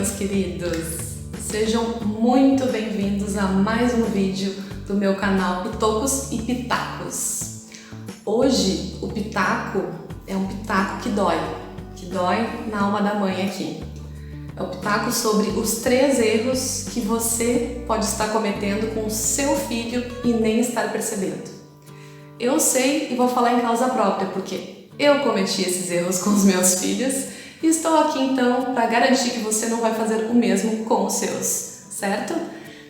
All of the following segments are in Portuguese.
meus queridos! Sejam muito bem-vindos a mais um vídeo do meu canal Pitocos e Pitacos. Hoje o pitaco é um pitaco que dói na alma da mãe aqui. É o pitaco sobre os 3 erros que você pode estar cometendo com o seu filho e nem estar percebendo. Eu sei e vou falar em causa própria, porque eu cometi esses erros com os meus filhos e estou aqui então para garantir que você não vai fazer o mesmo com os seus, certo?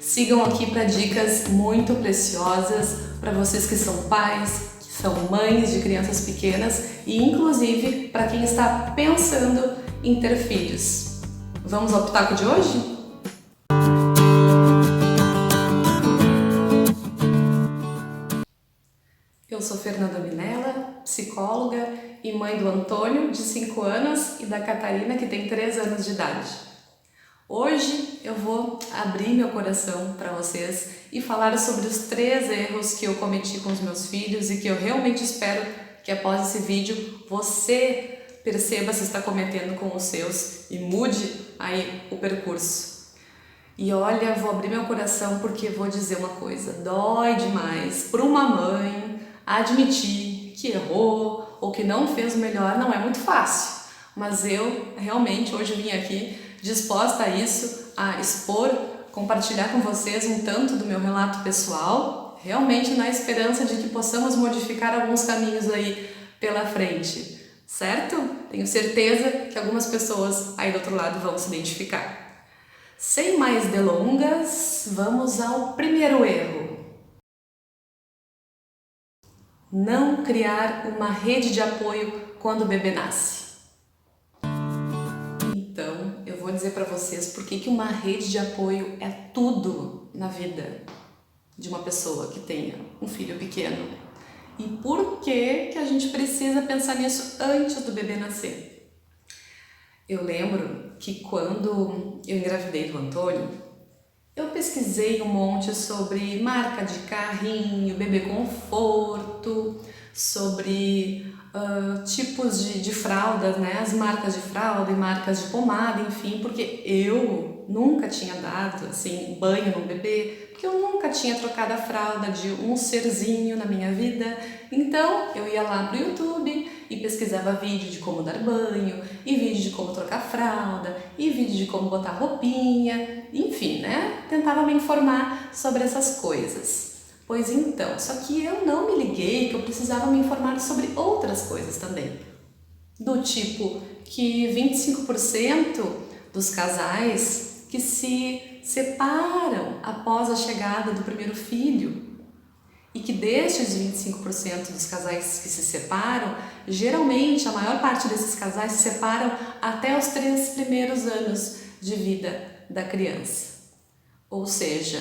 Sigam aqui para dicas muito preciosas para vocês que são pais, que são mães de crianças pequenas e inclusive para quem está pensando em ter filhos. Vamos ao pitaco de hoje? Eu sou Fernanda Minella, psicóloga e mãe do Antônio, de 5 anos, e da Catarina, que tem 3 anos de idade. Hoje eu vou abrir meu coração para vocês e falar sobre os 3 erros que eu cometi com os meus filhos e que eu realmente espero que após esse vídeo você perceba se está cometendo com os seus e mude aí o percurso. E olha, vou abrir meu coração porque vou dizer uma coisa, dói demais para uma mãe admitir que errou ou que não fez o melhor, não é muito fácil, mas eu realmente hoje vim aqui disposta a isso, a expor, compartilhar com vocês um tanto do meu relato pessoal, realmente na esperança de que possamos modificar alguns caminhos aí pela frente, certo? Tenho certeza que algumas pessoas aí do outro lado vão se identificar. Sem mais delongas, vamos ao primeiro erro. Não criar uma rede de apoio quando o bebê nasce. Então, eu vou dizer para vocês por que uma rede de apoio é tudo na vida de uma pessoa que tenha um filho pequeno. E por que a gente precisa pensar nisso antes do bebê nascer. Eu lembro que quando eu engravidei do Antônio, eu pesquisei um monte sobre marca de carrinho, bebê conforto, sobre tipos de fraldas, né? As marcas de fralda e marcas de pomada, enfim, porque eu nunca tinha dado assim, banho no bebê, porque eu nunca tinha trocado a fralda de um serzinho na minha vida. Então eu ia lá pro YouTube e pesquisava vídeo de como dar banho, e vídeo de como trocar fralda, e vídeo de como botar roupinha, enfim, né? Tentava me informar sobre essas coisas. Pois então, só que eu não me liguei que eu precisava me informar sobre outras coisas também. Do tipo que 25% dos casais que se separam após a chegada do primeiro filho e que destes 25% dos casais que se separam, geralmente a maior parte desses casais se separam até os 3 primeiros anos de vida da criança. Ou seja,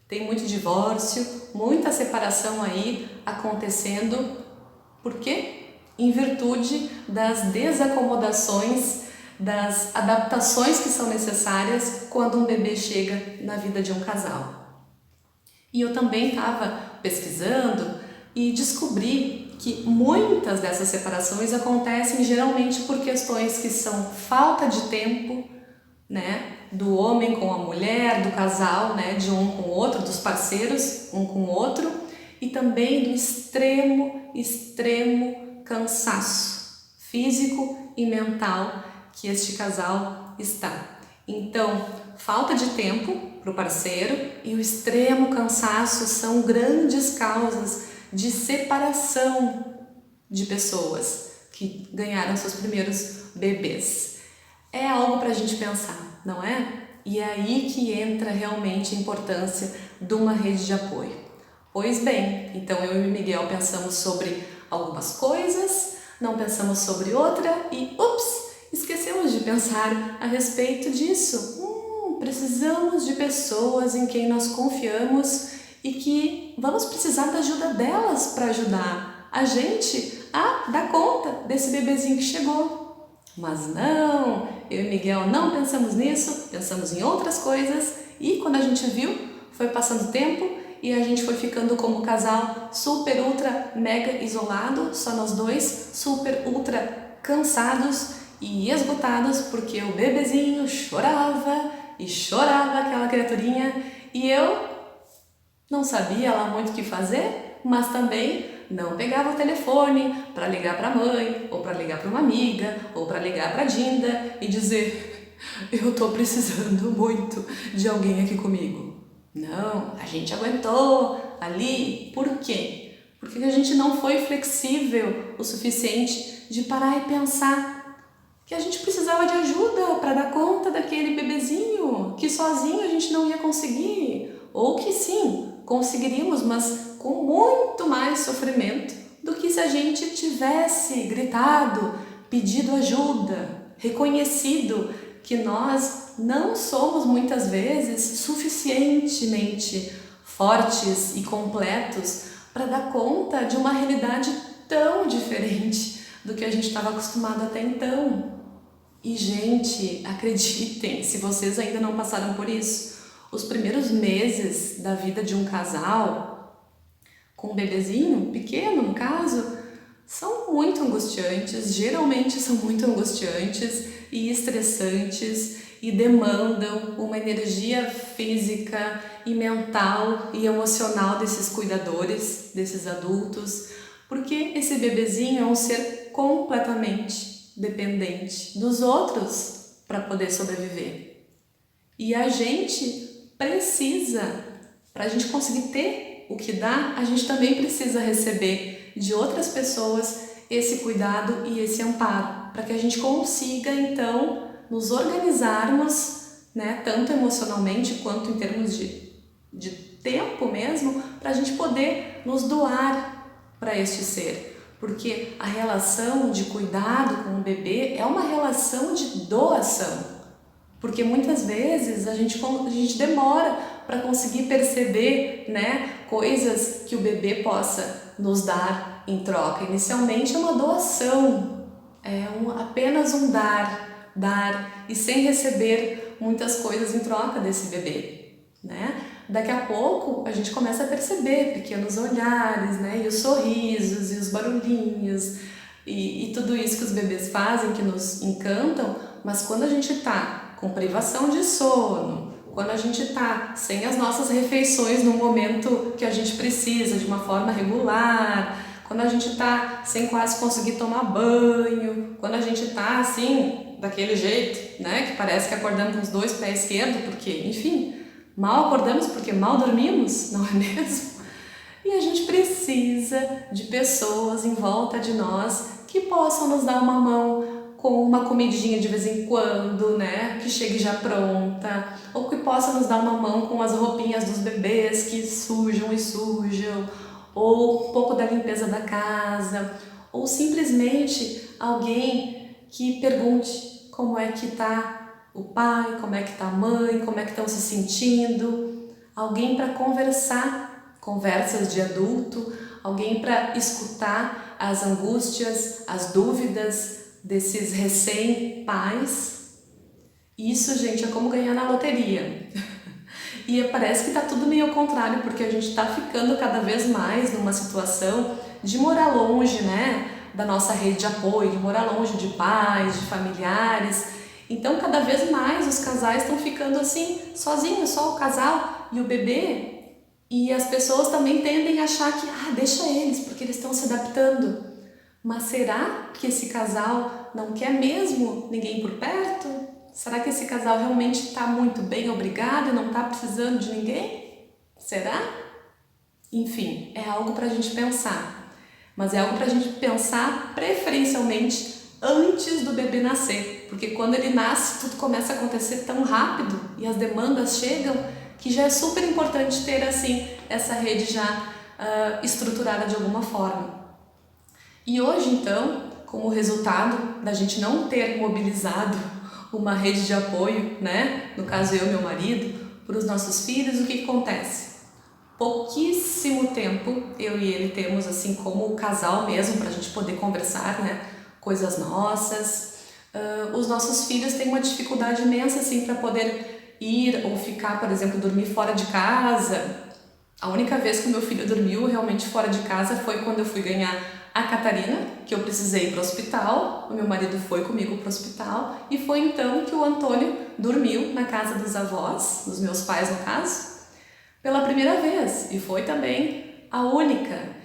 tem muito divórcio, muita separação aí acontecendo. Por quê? Em virtude das desacomodações, das adaptações que são necessárias quando um bebê chega na vida de um casal. E eu também estava pesquisando e descobri que muitas dessas separações acontecem geralmente por questões que são falta de tempo, né, do homem com a mulher, do casal, né, de um com o outro, dos parceiros um com o outro, e também do extremo cansaço físico e mental que este casal está. Então, falta de tempo para o parceiro e o extremo cansaço são grandes causas de separação de pessoas que ganharam seus primeiros bebês. É algo para a gente pensar, não é? E é aí que entra realmente a importância de uma rede de apoio. Pois bem, então eu e o Miguel pensamos sobre algumas coisas, não pensamos sobre outra e, esquecemos de pensar a respeito disso. Precisamos de pessoas em quem nós confiamos e que vamos precisar da ajuda delas para ajudar a gente a dar conta desse bebezinho que chegou. Mas não, eu e Miguel não pensamos nisso, pensamos em outras coisas e quando a gente viu, foi passando tempo e a gente foi ficando como casal super, ultra, mega isolado, só nós dois, super, ultra cansados e esgotados porque o bebezinho chorava e chorava, aquela criaturinha, e eu não sabia lá muito o que fazer, mas também não pegava o telefone para ligar para a mãe, ou para ligar para uma amiga, ou para ligar para a Dinda e dizer: eu tô precisando muito de alguém aqui comigo. Não, a gente aguentou ali. Por quê? Porque a gente não foi flexível o suficiente de parar e pensar que a gente precisava de ajuda para dar conta daquele bebezinho, que sozinho a gente não ia conseguir, ou que sim, conseguiríamos, mas com muito mais sofrimento do que se a gente tivesse gritado, pedido ajuda, reconhecido que nós não somos muitas vezes suficientemente fortes e completos para dar conta de uma realidade tão diferente do que a gente estava acostumado até então. E, gente, acreditem, se vocês ainda não passaram por isso, os primeiros meses da vida de um casal, com um bebezinho, pequeno no caso, são muito angustiantes, geralmente são muito angustiantes e estressantes e demandam uma energia física e mental e emocional desses cuidadores, desses adultos, porque esse bebezinho é um ser completamente dependente dos outros para poder sobreviver. E a gente precisa, para a gente conseguir ter o que dá, a gente também precisa receber de outras pessoas esse cuidado e esse amparo, para que a gente consiga então nos organizarmos, né, tanto emocionalmente quanto em termos de tempo mesmo, para a gente poder nos doar para este ser. Porque a relação de cuidado com o bebê é uma relação de doação. Porque muitas vezes a gente demora para conseguir perceber, né, coisas que o bebê possa nos dar em troca. Inicialmente é uma doação, apenas um dar e sem receber muitas coisas em troca desse bebê, né? Daqui a pouco a gente começa a perceber pequenos olhares, né? E os sorrisos, e os barulhinhos, e tudo isso que os bebês fazem, que nos encantam, mas quando a gente tá com privação de sono, quando a gente tá sem as nossas refeições no momento que a gente precisa, de uma forma regular, quando a gente tá sem quase conseguir tomar banho, quando a gente tá assim, daquele jeito, né? Que parece que acordamos com os dois pés esquerdos, porque, enfim, mal acordamos porque mal dormimos, não é mesmo? E a gente precisa de pessoas em volta de nós que possam nos dar uma mão com uma comidinha de vez em quando, né? Que chegue já pronta, ou que possa nos dar uma mão com as roupinhas dos bebês que sujam, ou um pouco da limpeza da casa, ou simplesmente alguém que pergunte como é que tá o pai, como é que tá a mãe, como é que estão se sentindo, alguém para conversar, conversas de adulto, alguém para escutar as angústias, as dúvidas desses recém-pais. Isso, gente, é como ganhar na loteria. E parece que tá tudo meio ao contrário, porque a gente tá ficando cada vez mais numa situação de morar longe, né, da nossa rede de apoio, de morar longe de pais, de familiares. Então, cada vez mais os casais estão ficando assim, sozinhos, só o casal e o bebê. E as pessoas também tendem a achar que, deixa eles, porque eles estão se adaptando. Mas será que esse casal não quer mesmo ninguém por perto? Será que esse casal realmente está muito bem, obrigado, e não está precisando de ninguém? Será? Enfim, é algo para a gente pensar. Mas é algo para a gente pensar preferencialmente antes do bebê nascer. Porque quando ele nasce, tudo começa a acontecer tão rápido e as demandas chegam que já é super importante ter assim essa rede já estruturada de alguma forma. E hoje, então, como resultado da gente não ter mobilizado uma rede de apoio, né? No caso eu e meu marido, para os nossos filhos, o que acontece? Pouquíssimo tempo eu e ele temos assim como casal mesmo para a gente poder conversar, né? Coisas nossas. Os nossos filhos têm uma dificuldade imensa assim para poder ir ou ficar, por exemplo, dormir fora de casa. A única vez que o meu filho dormiu realmente fora de casa foi quando eu fui ganhar a Catarina, que eu precisei ir para o hospital, o meu marido foi comigo para o hospital e foi então que o Antônio dormiu na casa dos avós, dos meus pais no caso, pela primeira vez e foi também a única.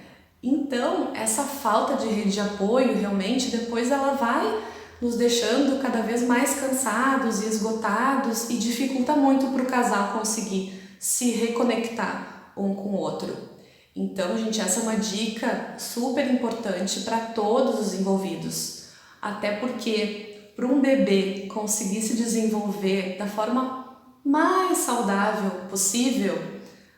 Então, essa falta de rede de apoio realmente depois ela vai nos deixando cada vez mais cansados e esgotados e dificulta muito para o casal conseguir se reconectar um com o outro. Então, gente, essa é uma dica super importante para todos os envolvidos, até porque para um bebê conseguir se desenvolver da forma mais saudável possível,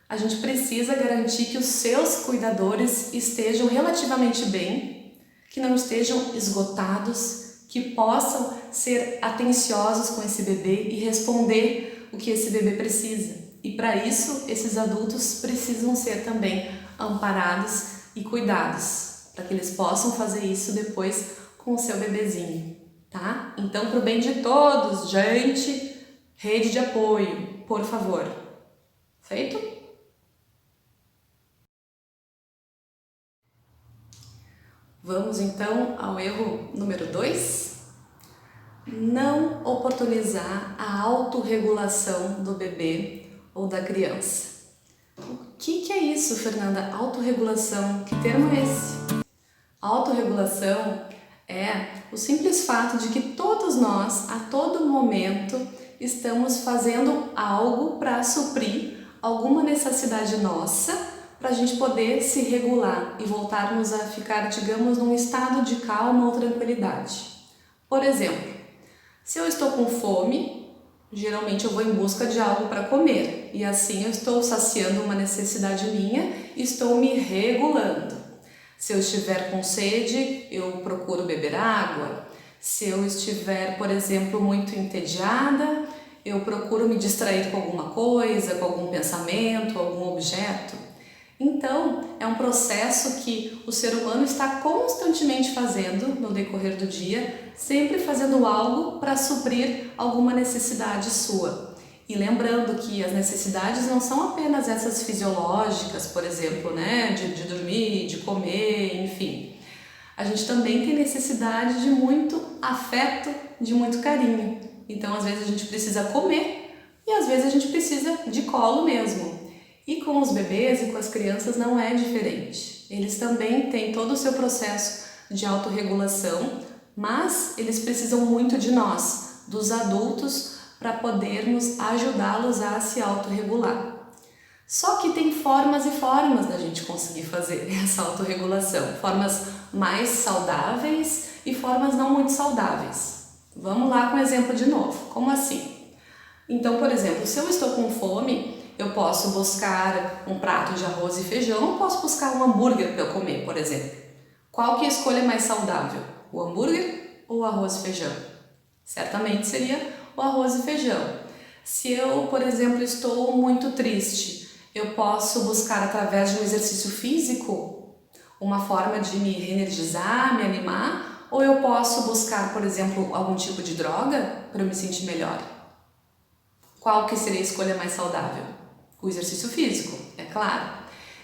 a gente precisa garantir que os seus cuidadores estejam relativamente bem, que não estejam esgotados, que possam ser atenciosos com esse bebê e responder o que esse bebê precisa. E para isso, esses adultos precisam ser também amparados e cuidados, para que eles possam fazer isso depois com o seu bebezinho, tá? Então, pro bem de todos, gente, rede de apoio, por favor. Feito? Vamos então ao erro número 2. Não oportunizar a autorregulação do bebê ou da criança. O que é isso, Fernanda? Autorregulação? Que termo é esse? Autorregulação é o simples fato de que todos nós, a todo momento, estamos fazendo algo para suprir alguma necessidade nossa, para a gente poder se regular e voltarmos a ficar, digamos, num estado de calma ou tranquilidade. Por exemplo, se eu estou com fome, geralmente eu vou em busca de algo para comer e assim eu estou saciando uma necessidade minha e estou me regulando. Se eu estiver com sede, eu procuro beber água. Se eu estiver, por exemplo, muito entediada, eu procuro me distrair com alguma coisa, com algum pensamento, algum objeto. Então, é um processo que o ser humano está constantemente fazendo no decorrer do dia, sempre fazendo algo para suprir alguma necessidade sua. E lembrando que as necessidades não são apenas essas fisiológicas, por exemplo, né, de dormir, de comer, enfim. A gente também tem necessidade de muito afeto, de muito carinho. Então, às vezes a gente precisa comer e às vezes a gente precisa de colo mesmo. E com os bebês e com as crianças não é diferente. Eles também têm todo o seu processo de autorregulação, mas eles precisam muito de nós, dos adultos, para podermos ajudá-los a se autorregular. Só que tem formas e formas da gente conseguir fazer essa autorregulação, formas mais saudáveis e formas não muito saudáveis. Vamos lá com o exemplo de novo. Como assim? Então, por exemplo, se eu estou com fome, eu posso buscar um prato de arroz e feijão, ou posso buscar um hambúrguer para eu comer, por exemplo. Qual que é a escolha mais saudável? O hambúrguer ou o arroz e feijão? Certamente seria o arroz e feijão. Se eu, por exemplo, estou muito triste, eu posso buscar através de um exercício físico uma forma de me reenergizar, me animar, ou eu posso buscar, por exemplo, algum tipo de droga para eu me sentir melhor? Qual que seria a escolha mais saudável? O exercício físico, é claro.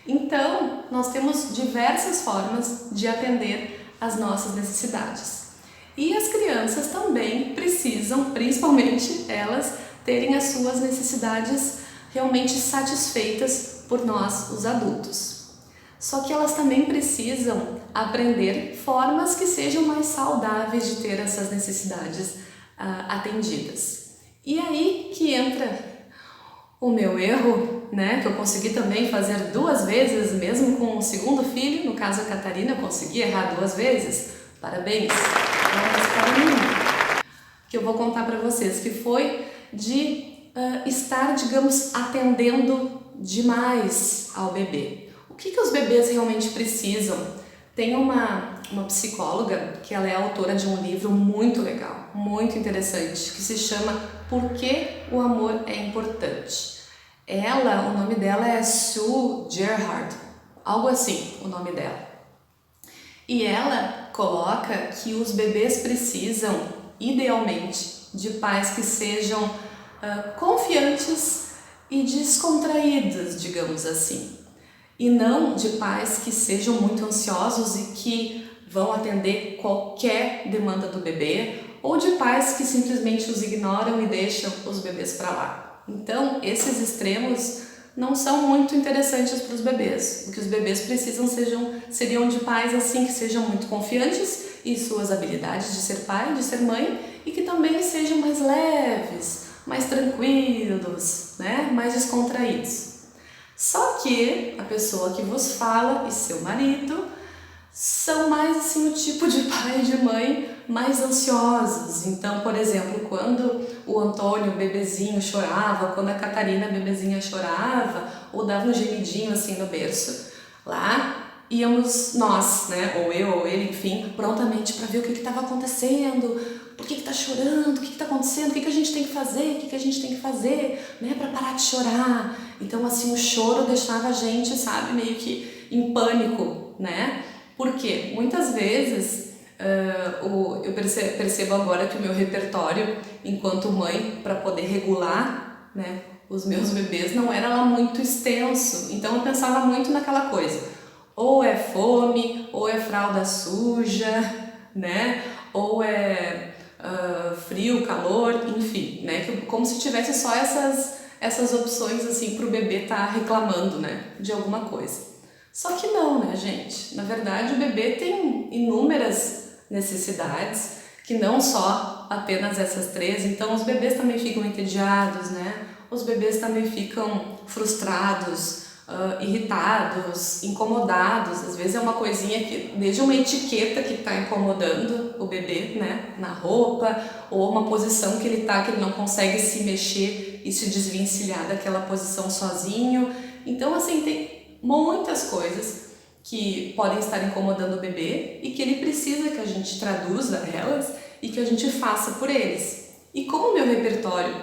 Então, nós temos diversas formas de atender às nossas necessidades. E as crianças também precisam, principalmente elas, terem as suas necessidades realmente satisfeitas por nós, os adultos. Só que elas também precisam aprender formas que sejam mais saudáveis de ter essas necessidades atendidas. E aí que entra o meu erro, né, que eu consegui também fazer 2 vezes, mesmo com o segundo filho, no caso a Catarina, eu consegui errar 2 vezes. Parabéns! Que eu vou contar para vocês, que foi de estar, digamos, atendendo demais ao bebê. O que os bebês realmente precisam? Tem uma psicóloga que ela é autora de um livro muito legal, muito interessante, que se chama Por que o Amor é Importante. Ela, o nome dela é Sue Gerhardt, algo assim o nome dela. E ela coloca que os bebês precisam, idealmente, de pais que sejam confiantes e descontraídos, digamos assim. E não de pais que sejam muito ansiosos e que vão atender qualquer demanda do bebê, ou de pais que simplesmente os ignoram e deixam os bebês para lá. Então, esses extremos não são muito interessantes para os bebês. O que os bebês precisam seriam de pais assim que sejam muito confiantes em suas habilidades de ser pai, de ser mãe, e que também sejam mais leves, mais tranquilos, né? Mais descontraídos. Só que a pessoa que vos fala e seu marido são mais assim o tipo de pai e de mãe mais ansiosos. Então, por exemplo, quando o Antônio, o bebezinho, chorava, quando a Catarina, a bebezinha, chorava, ou dava um gemidinho assim no berço, lá íamos nós, né, ou eu ou ele, enfim, prontamente para ver o que estava acontecendo, por que está chorando, o que está acontecendo, o que a gente tem que fazer, o que a gente tem que fazer, né, para parar de chorar. Então, assim, o choro deixava a gente, sabe, meio que em pânico, né? Porque muitas vezes eu percebo agora que o meu repertório enquanto mãe para poder regular, né, os meus bebês não era lá muito extenso. Então eu pensava muito naquela coisa, ou é fome, ou é fralda suja, né, ou é frio, calor, enfim, né, como se tivesse só essas opções assim para o bebê estar reclamando, né, de alguma coisa. Só que não, né, gente? Na verdade, o bebê tem inúmeras necessidades, que não só apenas essas três. Então, os bebês também ficam entediados, né? Os bebês também ficam frustrados, irritados, incomodados. Às vezes é uma coisinha que, desde uma etiqueta que está incomodando o bebê, né, na roupa, ou uma posição que ele tá, que ele não consegue se mexer e se desvencilhar daquela posição sozinho. Então, assim, tem muitas coisas que podem estar incomodando o bebê e que ele precisa que a gente traduza elas e que a gente faça por eles. E como o meu repertório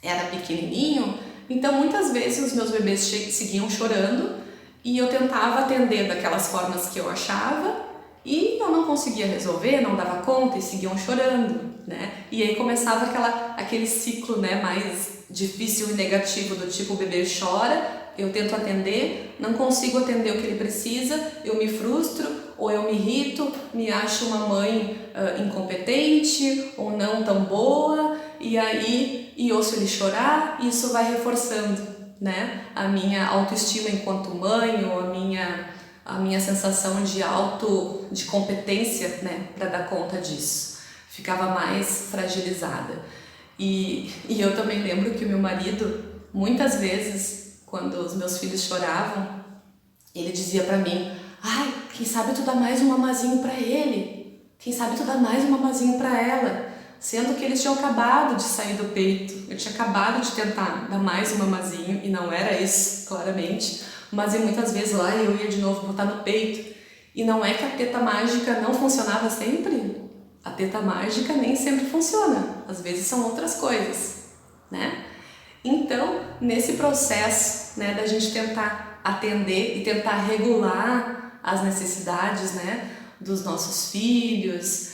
era pequenininho, então muitas vezes os meus bebês seguiam chorando e eu tentava atender daquelas formas que eu achava e eu não conseguia resolver, não dava conta e seguiam chorando, né? E aí começava aquele ciclo, né, mais difícil e negativo do tipo: o bebê chora, eu tento atender, não consigo atender o que ele precisa, eu me frustro ou eu me irrito, me acho uma mãe incompetente ou não tão boa, e ouço ele chorar, e isso vai reforçando, né, a minha autoestima enquanto mãe, ou a minha sensação de competência, né, para dar conta disso. Ficava mais fragilizada. E eu também lembro que o meu marido, muitas vezes, quando os meus filhos choravam, ele dizia pra mim: ai, quem sabe tu dá mais um mamazinho pra ele, quem sabe tu dá mais um mamazinho pra ela, sendo que eles tinham acabado de sair do peito. Eu tinha acabado de tentar dar mais um mamazinho e não era isso, claramente, mas muitas vezes lá eu ia de novo botar no peito. E não é que a teta mágica não funcionava sempre. A teta mágica nem sempre funciona, às vezes são outras coisas, né? Então, nesse processo, né, da gente tentar atender e tentar regular as necessidades, né, dos nossos filhos,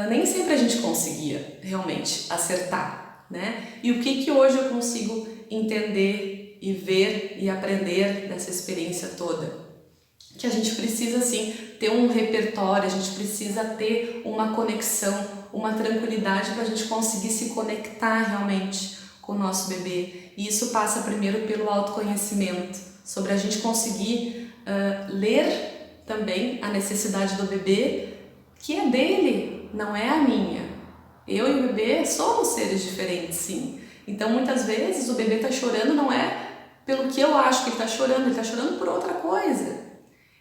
nem sempre a gente conseguia realmente acertar, né? E o que hoje eu consigo entender e ver e aprender dessa experiência toda? Que a gente precisa, sim, ter um repertório, a gente precisa ter uma conexão, uma tranquilidade para a gente conseguir se conectar realmente com o nosso bebê. E isso passa primeiro pelo autoconhecimento, sobre a gente conseguir ler também a necessidade do bebê, que é dele, não é a minha. Eu e o bebê somos seres diferentes, sim. Então, muitas vezes, o bebê está chorando não é pelo que eu acho que ele está chorando, ele está chorando por outra coisa.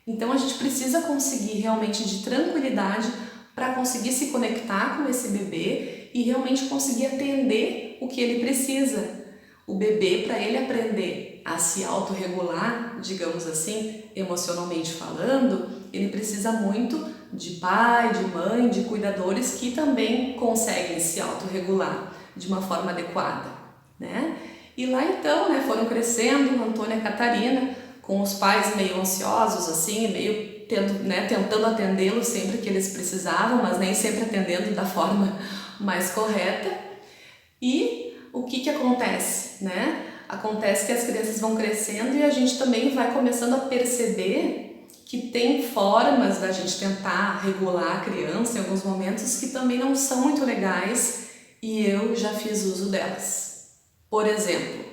Então, a gente precisa conseguir realmente de tranquilidade para conseguir se conectar com esse bebê e realmente conseguir atender o que ele precisa. O bebê, para ele aprender a se autorregular, digamos assim, emocionalmente falando, ele precisa muito de pai, de mãe, de cuidadores que também conseguem se autorregular de uma forma adequada, né? E lá então, né, foram crescendo, Antônia e Catarina, com os pais meio ansiosos, assim, meio tentando atendê-los sempre que eles precisavam, mas nem sempre atendendo da forma mais correta. E o que acontece, né? Acontece que as crianças vão crescendo e a gente também vai começando a perceber que tem formas da gente tentar regular a criança em alguns momentos que também não são muito legais e eu já fiz uso delas. Por exemplo,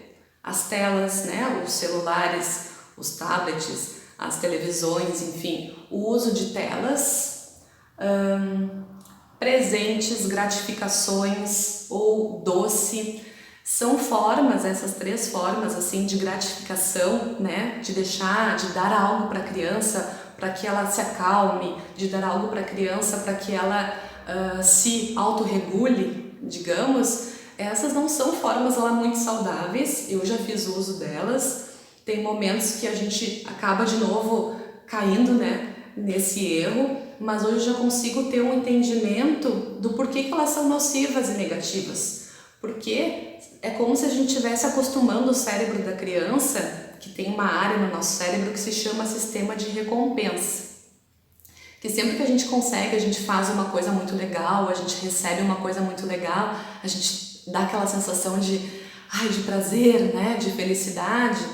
as telas, né, os celulares, os tablets, as televisões, enfim, o uso de telas, presentes, gratificações ou doce, são formas, essas 3 formas assim de gratificação, né, de dar algo para a criança para que ela se acalme, de dar algo para a criança para que ela se autorregule, digamos. Essas não são formas lá muito saudáveis, eu já fiz uso delas. Tem momentos que a gente acaba de novo caindo, né, nesse erro, mas hoje eu já consigo ter um entendimento do porquê que elas são nocivas e negativas. Porque é como se a gente estivesse acostumando o cérebro da criança, que tem uma área no nosso cérebro que se chama sistema de recompensa. Que sempre que a gente consegue, a gente faz uma coisa muito legal, a gente recebe uma coisa muito legal, a gente dá aquela sensação de prazer, né, de felicidade.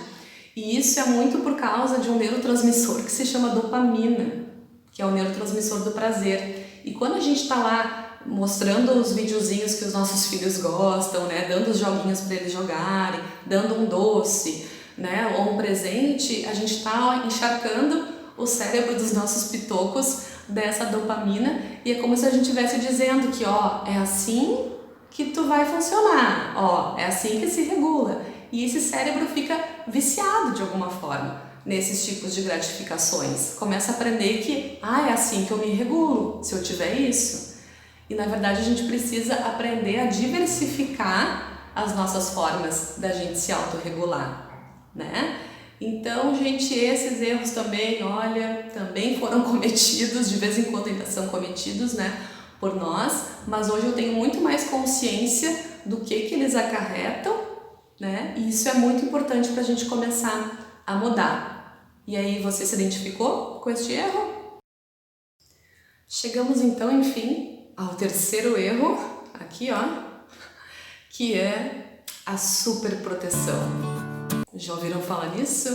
E isso é muito por causa de um neurotransmissor que se chama dopamina, que é o neurotransmissor do prazer. E quando a gente está lá mostrando os videozinhos que os nossos filhos gostam, né, dando os joguinhos para eles jogarem, dando um doce, né, ou um presente, a gente está encharcando o cérebro dos nossos pitocos dessa dopamina e é como se a gente estivesse dizendo que, ó, é assim que tu vai funcionar, ó, é assim que se regula. E esse cérebro fica viciado de alguma forma nesses tipos de gratificações. Começa a aprender que, é assim que eu me regulo, se eu tiver isso. E na verdade a gente precisa aprender a diversificar as nossas formas da gente se autorregular, né? Então, gente, esses erros também, olha, também foram cometidos, de vez em quando ainda são cometidos, né, por nós, mas hoje eu tenho muito mais consciência do que eles acarretam, né, e isso é muito importante para a gente começar a mudar. E aí, você se identificou com este erro? Chegamos então, enfim, ao terceiro erro, aqui ó, que é a superproteção. Já ouviram falar nisso?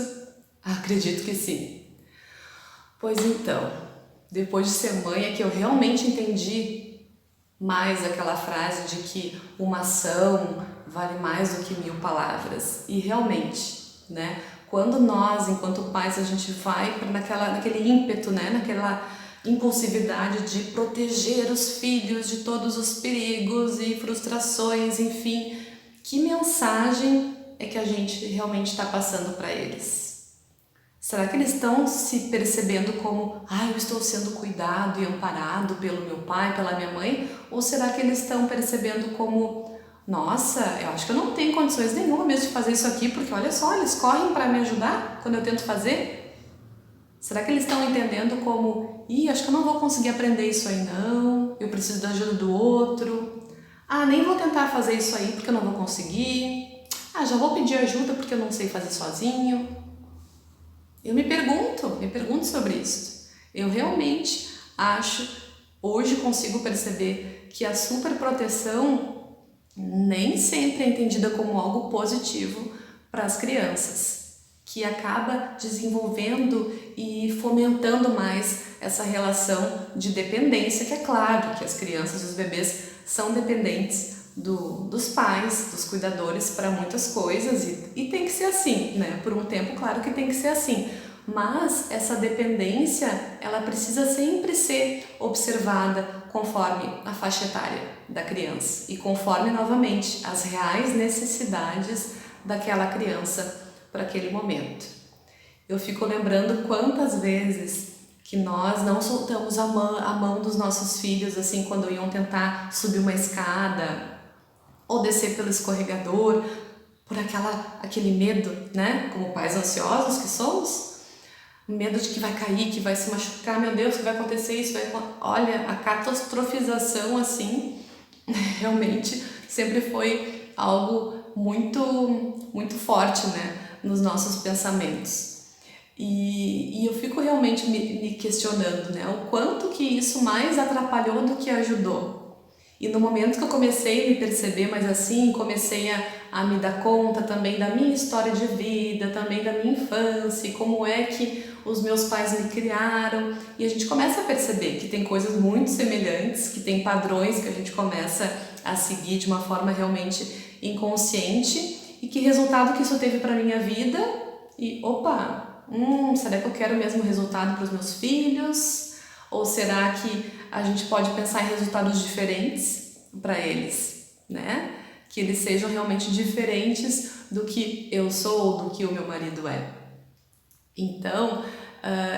Acredito que sim. Pois então, depois de ser mãe é que eu realmente entendi mais aquela frase de que uma ação vale mais do que 1000 palavras. E realmente, né? Quando nós, enquanto pais, a gente vai naquele ímpeto, né? Naquela impulsividade de proteger os filhos de todos os perigos e frustrações, enfim, que mensagem é que a gente realmente está passando para eles? Será que eles estão se percebendo como eu estou sendo cuidado e amparado pelo meu pai, pela minha mãe? Ou será que eles estão percebendo como, nossa, eu acho que eu não tenho condições nenhuma mesmo de fazer isso aqui, porque olha só, eles correm para me ajudar quando eu tento fazer? Será que eles estão entendendo como, acho que eu não vou conseguir aprender isso aí não, eu preciso da ajuda do outro, nem vou tentar fazer isso aí porque eu não vou conseguir, já vou pedir ajuda porque eu não sei fazer sozinho. Eu me pergunto sobre isso. Eu realmente hoje consigo perceber que a superproteção nem sempre é entendida como algo positivo para as crianças, que acaba desenvolvendo e fomentando mais essa relação de dependência, que é claro que as crianças e os bebês são dependentes dos pais, dos cuidadores para muitas coisas e tem que ser assim, né? Por um tempo, claro que tem que ser assim, mas essa dependência, ela precisa sempre ser observada conforme a faixa etária da criança e conforme, novamente, as reais necessidades daquela criança para aquele momento. Eu fico lembrando quantas vezes que nós não soltamos a mão dos nossos filhos assim quando iam tentar subir uma escada ou descer pelo escorregador, por aquele medo, né? Como pais ansiosos que somos, medo de que vai cair, que vai se machucar, meu Deus, que vai acontecer isso, olha, a catastrofização assim, realmente sempre foi algo muito, muito forte, né? Nos nossos pensamentos. E eu fico realmente me questionando, né? O quanto que isso mais atrapalhou do que ajudou. E no momento que eu comecei a me perceber mais assim, comecei a me dar conta também da minha história de vida, também da minha infância, e como é que os meus pais me criaram, e a gente começa a perceber que tem coisas muito semelhantes, que tem padrões que a gente começa a seguir de uma forma realmente inconsciente, e que resultado que isso teve para minha vida, e opa, será que eu quero o mesmo resultado para os meus filhos? Ou será que a gente pode pensar em resultados diferentes para eles, né? Que eles sejam realmente diferentes do que eu sou ou do que o meu marido é. Então,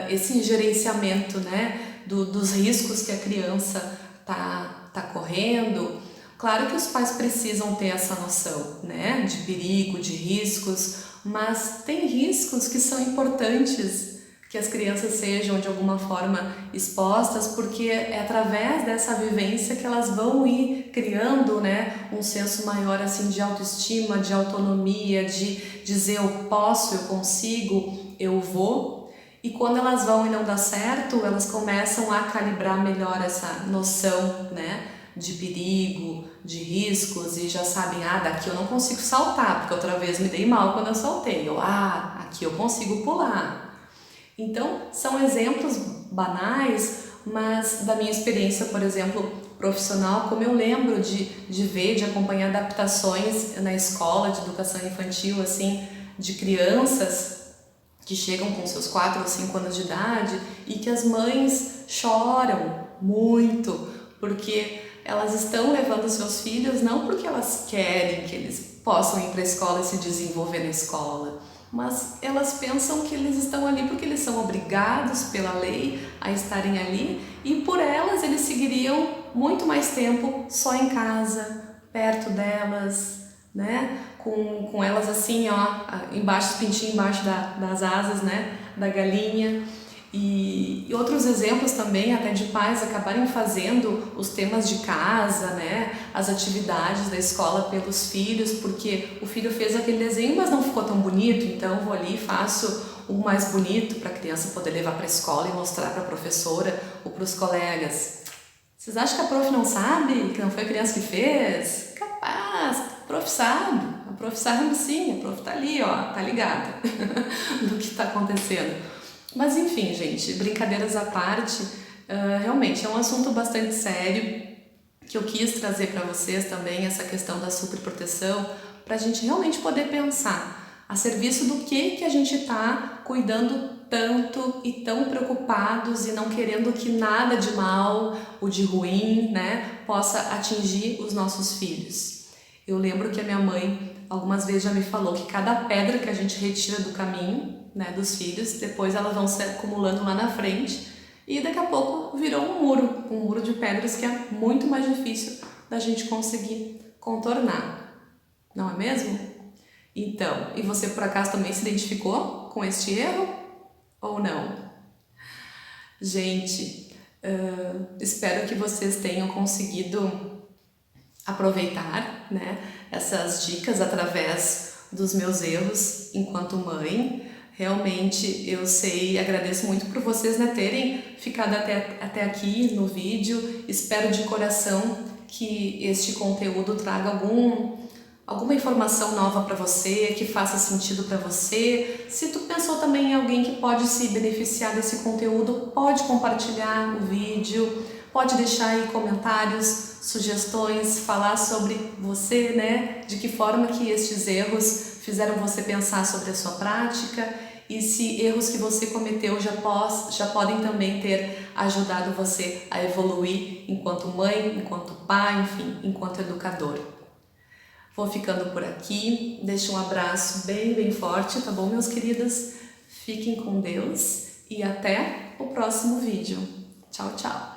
esse gerenciamento, né, dos riscos que a criança tá correndo, claro que os pais precisam ter essa noção, né, de perigo, de riscos, mas tem riscos que são importantes que as crianças sejam de alguma forma expostas, porque é através dessa vivência que elas vão ir criando, né, um senso maior assim de autoestima, de autonomia, de dizer eu posso, eu consigo, eu vou. E quando elas vão e não dá certo, elas começam a calibrar melhor essa noção, né, de perigo, de riscos, e já sabem, daqui eu não consigo saltar, porque outra vez me dei mal quando eu saltei, ou aqui eu consigo pular. Então, são exemplos banais, mas da minha experiência, por exemplo, profissional, como eu lembro de ver, de acompanhar adaptações na escola de educação infantil, assim, de crianças que chegam com seus 4 ou 5 anos de idade e que as mães choram muito, porque elas estão levando seus filhos não porque elas querem que eles possam ir para a escola e se desenvolver na escola, mas elas pensam que eles estão ali porque eles são obrigados pela lei a estarem ali, e por elas eles seguiriam muito mais tempo só em casa, perto delas, né? Com elas assim, embaixo, pintinho embaixo das asas, né, da galinha. E outros exemplos também, até de pais acabarem fazendo os temas de casa, né, as atividades da escola pelos filhos, porque o filho fez aquele desenho, mas não ficou tão bonito, então vou ali e faço o mais bonito para a criança poder levar para a escola e mostrar para a professora ou para os colegas. Vocês acham que a prof não sabe, que não foi a criança que fez? Capaz, a prof sabe sim, a prof tá ali, tá ligada no que está acontecendo. Mas enfim, gente, brincadeiras à parte, realmente é um assunto bastante sério que eu quis trazer para vocês também, essa questão da superproteção, para a gente realmente poder pensar a serviço do que a gente está cuidando tanto e tão preocupados e não querendo que nada de mal ou de ruim, né, possa atingir os nossos filhos. Eu lembro que a minha mãe algumas vezes já me falou que cada pedra que a gente retira do caminho, né, dos filhos, depois elas vão se acumulando lá na frente e daqui a pouco virou um muro de pedras que é muito mais difícil da gente conseguir contornar, não é mesmo? Então, e você por acaso também se identificou com este erro ou não? Gente, espero que vocês tenham conseguido aproveitar, né, essas dicas através dos meus erros enquanto mãe. Realmente eu sei e agradeço muito por vocês, né, terem ficado até aqui no vídeo. Espero de coração que este conteúdo traga alguma informação nova para você, que faça sentido para você. Se tu pensou também em alguém que pode se beneficiar desse conteúdo, pode compartilhar o vídeo, pode deixar aí comentários, sugestões, falar sobre você, né? De que forma que estes erros fizeram você pensar sobre a sua prática e se erros que você cometeu já podem também ter ajudado você a evoluir enquanto mãe, enquanto pai, enfim, enquanto educador. Vou ficando por aqui, deixo um abraço bem forte, tá bom, meus queridos? Fiquem com Deus e até o próximo vídeo. Tchau, tchau!